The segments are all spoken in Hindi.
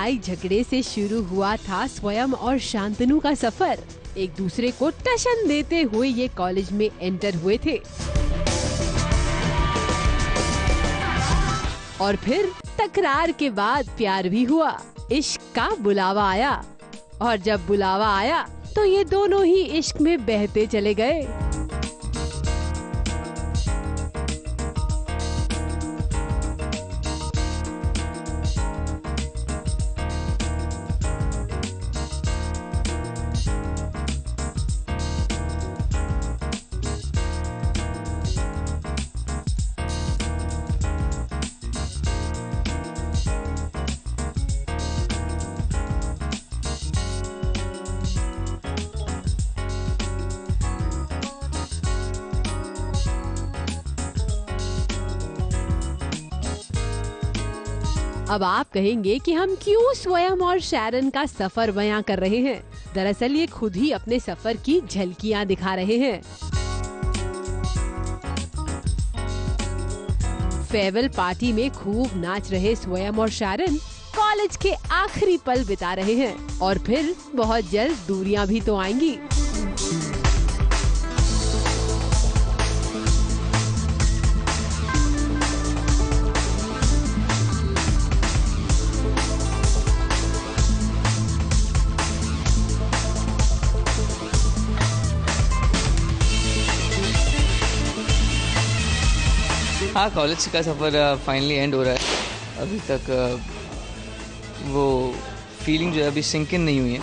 लड़ाई झगड़े से शुरू हुआ था स्वयं और शांतनु का सफर। एक दूसरे को टशन देते हुए ये कॉलेज में एंटर हुए थे और फिर तकरार के बाद प्यार भी हुआ। इश्क का बुलावा आया और जब बुलावा आया तो ये दोनों ही इश्क में बहते चले गए। अब आप कहेंगे कि हम क्यों स्वयं और शैरन का सफर बयां कर रहे हैं। दरअसल ये खुद ही अपने सफर की झलकियां दिखा रहे हैं। फेयरवेल पार्टी में खूब नाच रहे स्वयं और शैरन कॉलेज के आखिरी पल बिता रहे हैं और फिर बहुत जल्द दूरियां भी तो आएंगी। हाँ, कॉलेज का सफ़र फाइनली एंड हो रहा है। अभी तक वो फीलिंग जो है अभी सिंक इन नहीं हुई है,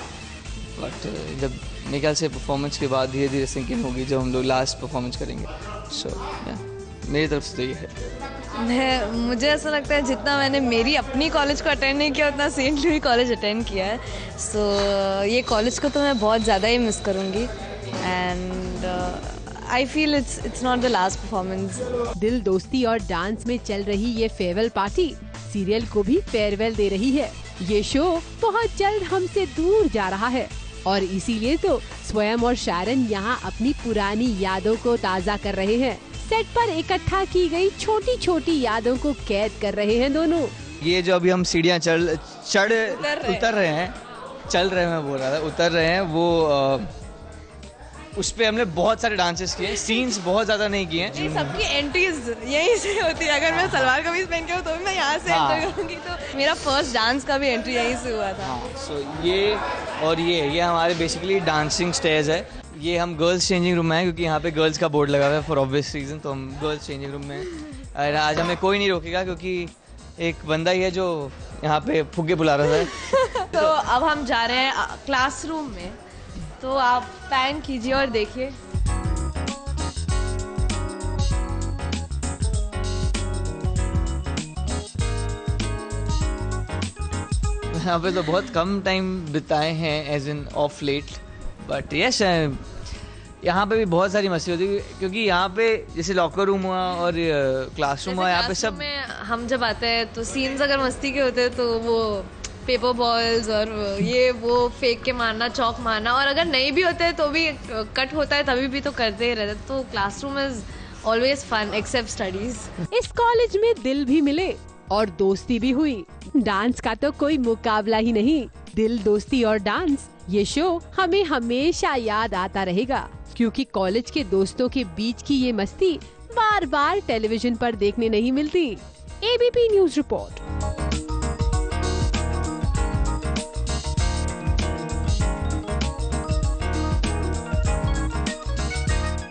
बट जब मेरे ख्याल से परफॉर्मेंस के बाद धीरे धीरे सिंक इन होगी जब हम लोग लास्ट परफॉर्मेंस करेंगे। सो मेरी तरफ से तो ये है। मुझे ऐसा लगता है जितना मैंने मेरी अपनी कॉलेज को अटेंड नहीं किया उतना सेंट लुई कॉलेज अटेंड किया है। सो ये कॉलेज को तो मैं बहुत ज़्यादा ही मिस करूँगी and I feel it's not the last performance. दिल दोस्ती और डांस में चल रही ये फेयरवेल पार्टी सीरियल को भी फेयरवेल दे रही है। ये शो बहुत जल्द हमसे दूर जा रहा है और इसीलिए तो स्वयं और शैरन यहाँ अपनी पुरानी यादों को ताज़ा कर रहे हैं। सेट पर इकट्ठा की गई छोटी छोटी यादों को कैद कर रहे हैं दोनों। ये जो अभी हम सीढ़ियाँ उतर रहे हैं, चल रहे हैं, मैं बोल रहा था उतर रहे हैं, वो उस पे हमने बहुत सारे डांसेस किए, सीन्स बहुत ज्यादा नहीं किए हैं। सबकी एंट्रीज यहीं से होती है। अगर मैं सलवार कमीज पहन के हूँ तो भी मैं यहाँ से एंटर करूँगी। तो मेरा फर्स्ट डांस का भी एंट्री यहीं से हुआ था। सो ये और ये हमारे बेसिकली डांसिंग स्टेज है। ये हम गर्ल्स चेंजिंग रूम में हैं क्योंकि यहाँ पे गर्ल्स का बोर्ड लगा हुआ है फॉर ऑब्वियस रीजन, तो हम गर्ल्स चेंजिंग रूम में हैं। और आज हमें कोई नहीं रोकेगा क्योंकि एक बंदा ही है जो यहाँ पे फुग्गे बुला रहा है। तो अब हम जा रहे हैं क्लासरूम में, तो आप पैन कीजिए और देखिए। यहाँ पे तो बहुत कम टाइम बिताए हैं as in of late, but yes यहाँ पे भी बहुत सारी मस्ती होती है क्योंकि यहाँ पे जैसे लॉकर रूम हुआ और क्लासरूम हुआ, यहाँ पे सब में हम जब आते हैं तो सीन्स अगर मस्ती के होते हैं तो वो पेपर बॉल्स और ये वो फेंक के मारना, चौक मारना, और अगर नहीं भी होते तो भी कट होता है तभी भी तो करते ही रहते। तो classroom is always fun except studies. इस कॉलेज में दिल भी मिले और दोस्ती भी हुई। डांस का तो कोई मुकाबला ही नहीं। दिल, दोस्ती और डांस, ये शो हमें हमेशा याद आता रहेगा क्योंकि कॉलेज के दोस्तों के बीच की ये मस्ती बार बार टेलीविजन पर देखने नहीं मिलती। ABP news report.